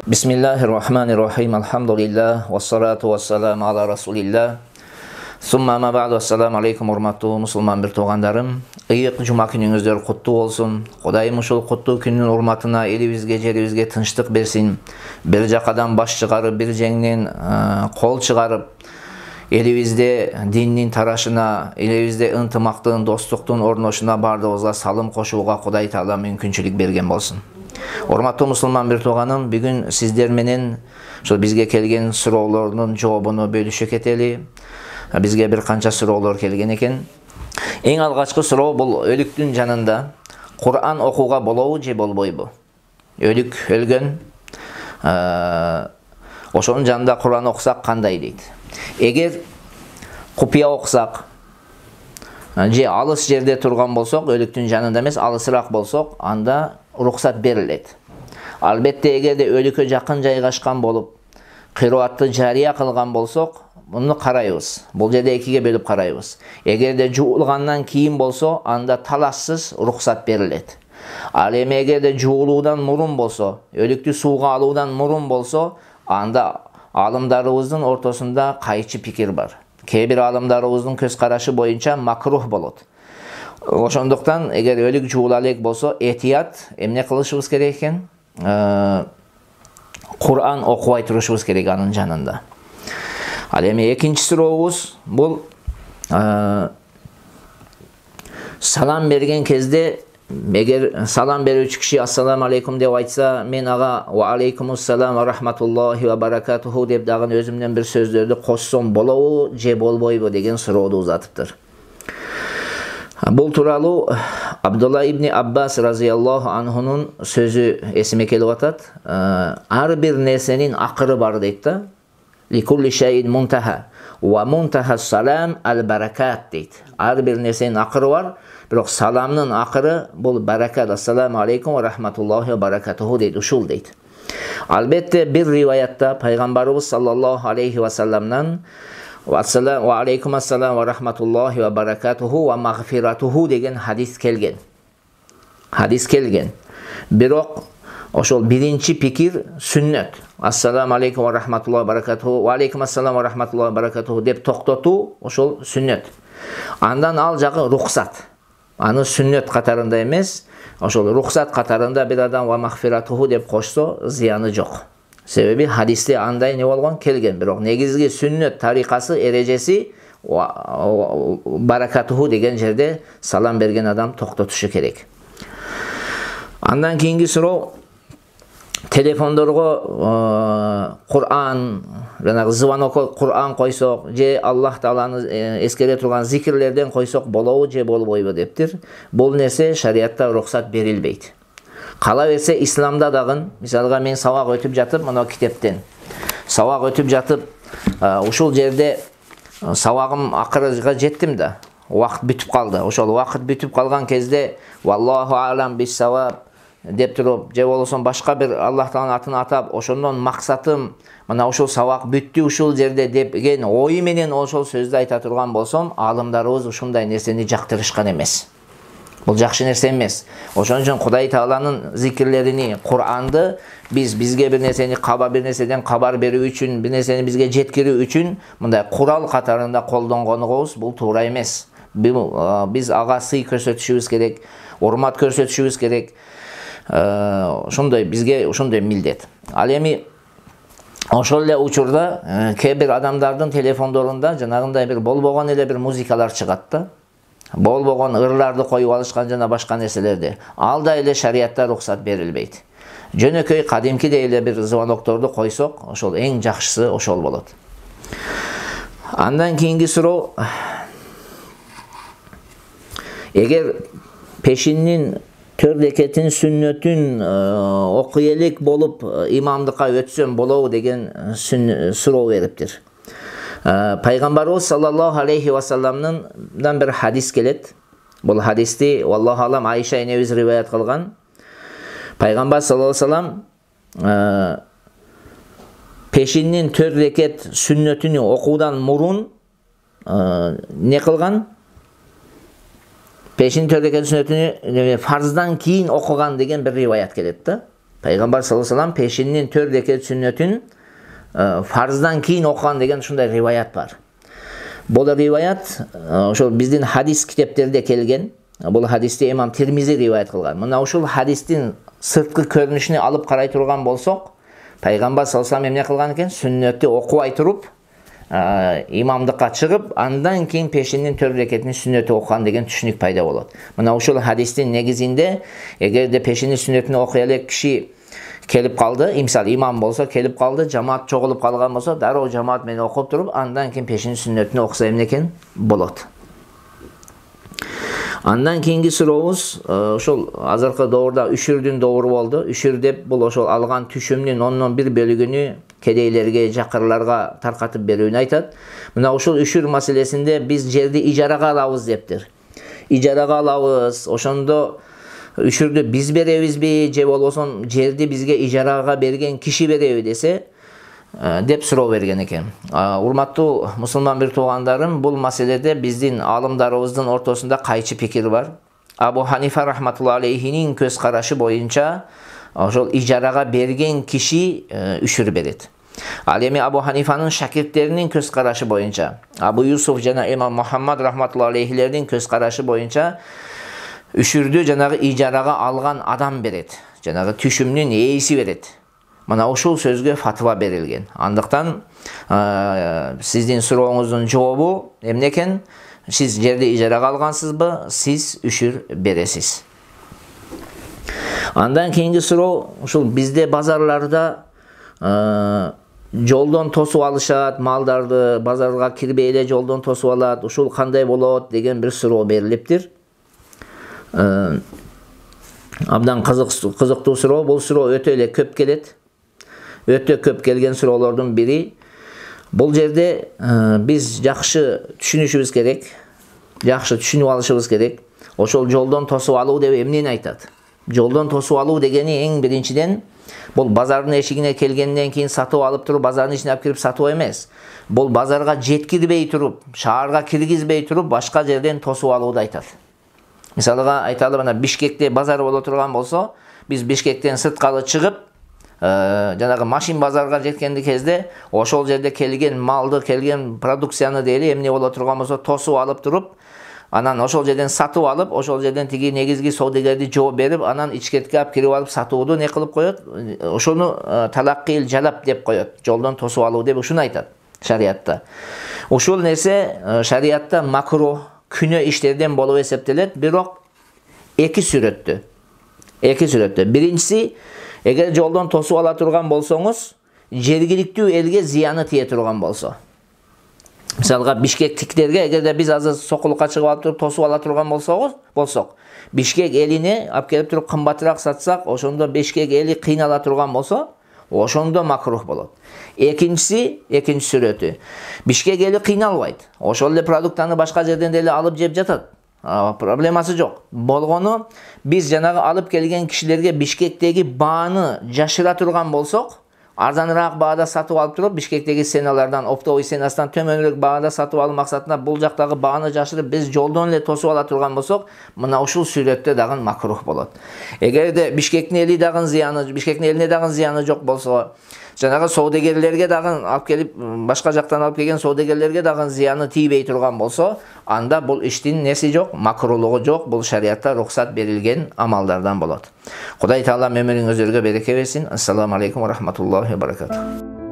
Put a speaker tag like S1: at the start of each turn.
S1: Bismillahirrahmanirrahim. Alhamdulillah. Wassalatu wassalamu ala Rasulillah. Summa ma ba'du. Assalamu alaikum урматтуу мусулман бир туугандарым. Ыйык жума күнүңүздөр куттуу болсун. Кудайым ушул куттуу күндүн урматына элибизге, жерибизге тынчтык берсин. Бир жакадан баш чыгарып, бир жеңнен кол чыгарып, элибизде диндин тарашына, элибизде ынтымактын, достуктун орношуна бардыгыбызга салым кошууга Кудай Таала мүмкүнчүлүк берген болсун. Урматтуу мусулман бир тууганым, бүгүн сиздер менен ошо бизге келген суроолордун жообуну бөлүшө кетели. Бизге бир канча суроолор келген экен. Эң алгачкы суроо бул: өлүктүн жанында Кур'ан окууга болобу же болбойбу? Өлүк өлгөн, ошонун жанында Кур'ан окусак кандай дейт? Эгер купуя окусак же алыс жерде турган болсок, өлүктүн жанында эмес, алысыраак болсок, анда уруксат берилет. Албетте эгерде өлүккө жакын жайгашкан болуп, кыроатты жарыя кылган болсок, муну карайбыз. Бул жерде экиге бөлүп карайбыз. Эгерде жуулгандан кийин болсо, анда талассыз уруксат берилет. Ал эми эгерде жуулуудан мурун болсо, өлүктү сууга алуудан мурун болсо, анда алымдарыбыздын ортосунда кайчы пикир бар. Кээ бир алымдарыбыздын көз карашы боюнча макрух болот. Ошондуктан эгер өлүк жуула элек болсо, этият эмне кылышыбыз керек экен? Кур'ан окубай турушубуз керек анын жанында. Ал эми экинчи сурообуз бул: салам берген кезде, эгер салам берүүчү киши ассаламу алейкум деп айтса, мен ага ва алейкумуссалам ва рахматуллахи ва баракатуху деп дагы өзүмдөн бир сөздөрдү кошсом болобу же болбойбу деген сурооду узатыптыр. Бул тууралуу Абдулла ибн Аббас разияллаху анхунун сөзү эсиме келип атат. Ар бир нерсенин акыры бар дейт да. Ликулли шайин мунтаха ва мунтаха салам ал-баракат дейт. Ар бир нерсенин акыры бар, бирок саламдын акыры бул баракат. Ассаламу алейкум ва рахматуллахи ва баракатуху дейт, ушул дейт. Албетте бир риваятта пайгамбарыбыз саллаллаху алейхи ва салламдан ва алейкум ассалам ва рахматуллахи ва баракатуху ва магфиратуху деген хадис келген. Бирок ошол биринчи пикир сүннөт. Ассаламу алейкум ва рахматуллахи ва баракатуху ва алейкум ассалам ва рахматуллахи ва баракатуху деп токтотуу ошол сүннөт. Андан ал жагы рухсат. Аны сүннөт катарында эмес, ошол рухсат катарында бир адам ва магфиратуху деп кошсо зыяны жок. Себеби хадисте андай не болгон келген, бирок негизги сүннөт тарикасы, эрежеси баракатуху деген жерде салам берген адам токтотушу керек. Андан кийинки суроо: телефондорго Кур'ан, жанагы звонокко Кур'ан койсок же Аллах Тааланы эскере турган зикирлерден койсок болобу же болбойбу дептир. Бул нерсе шариатта рухсат берилбейт. Кала берсе исламда дагы, мисалга мен сабак өтүп жатып, мына китептен сабак өтүп жатып, ушул жерде сабагым акырыга жеттим да, убакыт бүтүп калды. Ошол убакыт бүтүп калган кезде валлаху алам бис саваб деп туруп, же болбосо башка бир Аллах Тааланын атын атап, ошондон максатым мына ушул сабак бүттү ушул жерде деген ой менен ошол сөздү айта турган болсом, алымдарыбыз ушундай нерсени жактырышкан эмес. Бул жакшы нерсе эмес. Ошон үчүн Кудай Тааланын зикирлерини, Кур'анды бизге бир нерсени бир нерседен кабар берүү үчүн, бир нерсени бизге жеткирүү үчүн мындай курал катарында колдонгонубуз бул туура эмес. Биз ага сый көрсөтүшүбүз керек, урмат көрсөтүшүбүз керек. Ошондой бизге ошондой милдет. Ал эми ошол эле учурда кээ бир адамдардын телефондорунда жанагындай бир болбогон эле бир музыкалар чыгат да. Болбогон ырларды коюп алышкан жана башка нерселерди. Ал да эле шариатта рухсат берилбейт. Жөнөкөй кадимкидей эле бир звонокторду койсок, ошол эң жакшысы ошол болот. Андан кийинки суроо: эгер пешинин 4 рекетин сүннөтүн окуй элек болуп имамдыкка өтсөм болобу деген суроо бериптир. Пайгамбарыбыз саллаллаху алейхи ва салламдан бир хадис келет. Бул хадисти валлаху алам Айша энебиз риваят кылган. Пайгамбар саллаллаху алейхи ва саллам пешинин 4 рекет сүннөтүн окуудан мурун не кылган? Пешин төрдеген сүннөтүнү фарздан кийин окуган деген бир риваят келет да. Пайгамбар саллаллаху алейхи вассалам пешинин 4 рекет сүннөтүн фарздан кийин окуган деген ушундай риваят бар. Бул риваят ошол биздин хадис китептерде келген. Бул хадисти имам Тирмизи риваят кылган. Мына ушул хадистин сырткы көрүнүшүнө алып карай турган болсок, Пайгамбар саллаллаху алейхи вассалам эмне кылган экен? Сүннөттү окубай туруп, имамдыкка чыгып, андан кийин пешинин 4 рекетин сүннөтү окуган деген түшүнүк пайда болот. Мына ушул хадистин негизинде, эгерде пешинин сүннөтүн окуя элек киши келип калды, мисалы имам болсо келип калды, жамаат чогулуп калган болсо, дароо жамаат менен окуп туруп, андан кийин пешинин сүннөтүн окуса эмне экен? Болот. Андан кийинки сурообуз ошол азыркы доорда үшүрдүн доору болду. Үшүр деп бул ошол алган түшүмдүн 1/10 бөлүгүнү кедейлерге, жакырларга таркатып берүүнү айтат. Мына ушул үшүр маселесинде биз жерди ижарага алабыз дептир. Ижарага алабыз, ошондо үшүрдү биз беребизби же болбосо жерди бизге ижарага берген киши береби десе деп суроо берген экен. Урматтуу мусулман бир туугандарым, бул маселеде биздин алымдарыбыздын ортосунда кайчы пикир бар. Абу Ханифа рахматуллаху алейхинин көз карашы боюнча ошол ижарага берген киши үшүр берет. Ал эми Абу Ханифанын шакирттеринин көз карашы боюнча, Абу Юсуф жана имам Мухаммад рахматуллаху алейхилердин көз карашы боюнча үшүрдү жанагы ижарага алган адам берет. Жанагы түшүмнүн ээси берет. Мына ушул сөзгө фатва берилген. Андыктан сиздин сурооңуздун жообу эмне экен? Сиз жерди ижарага алгансызбы? Сиз үшүр бересиз. Андан кийинки суроо, ушул бизде базарларда жолдон тосуп алышат, малдарды базарга кирбей эле жолдон тосуп алат. Ушул кандай болот деген бир суроо берилиптир. Абдан кызыктуу суроо. Бул суроо өтө эле көп келет. Өтө көп келген суроолордун бири. Бул жерде биз жакшы түшүнүшүбүз керек. Жакшы түшүнүп алышыбыз керек. Ошол жолдон тосуп алуу деп эмнени айтат? Жолдон тосуп алуу дегени эң биринчиден бул базардын эшигине келгенден кийин сатып алып туруп, базардын ичине алып кирип сатуу эмес. Бул базарга жеткирбей туруп, шаарга киргизбей туруп, башка жерден тосуп алууду айтат. Мисалга айталы, мына Бишкекте базар боло турган болсо, биз Бишкектен сырткалы чыгып, жанагы машин базарга жеткенди кезде ошол жерде келген малды, келген продукцияны дейли эмне боло турган болсо тосуп алып туруп, анан ошол жерден сатып алып, ошол жерден тиги негизги саудагерди жооп берип, анан ичкертке алып кирип алып сатууду не кылып коет? Ошону талаккил жалап деп коет. Жолдон тосуп алуу деп ушуну айтат шариатта. Ушул нерсе шариатта макрух, күнөө иштерден болуп эсептелет, бирок эки сүрөттө. Биринчиси, эгер жолдон тосуп ала турган болсоңуз, жергиликтүү элге зыяны тие турган болсо. Мисалга бишкектиктерге эгерде биз азыр сокулукка чыгып алып туруп тосуп ала турган болсок, Бишкек элине алып келип туруп кымбатыраак сатсак, ошондо Бишкек эли кыйнала турган болсо, ошондо макрух болот. Экинчи сүрөтү. Бишкек эли кыйналбайт. Ошол эле продуктаны башка жерден деле алып жеп жатат. Проблемасы жок. Болгону биз жанагы алып келген кишилерге Бишкектеги бааны жашыра турган болсок, арзаныраак баада сатып алып туруп, Бишкектеги сеналардан, оптовый сенасынан төмөнүрөөк баада сатып алуу максатында бул жактагы бааны жашырып, биз жолдон эле тосуп ала турган болсок, мына ушул сүрөттө дагы макрух болот. Эгерде Бишкектин эли дагы зыяны, Бишкектин элине дагы зыяны жок болсо, жанагы саудагерлерге дагы алып келип, башка жактан алып келген саудагерлерге дагы зыяны тийбей турган болсо, анда бул иштин неси жок, макрулугу жок, бул шариатта рухсат берилген амалдардан болот. Кудай Таала өмүрүңүзгө береке берсин. Ассаламу алейкум ва рахматуллахи ва баракатух.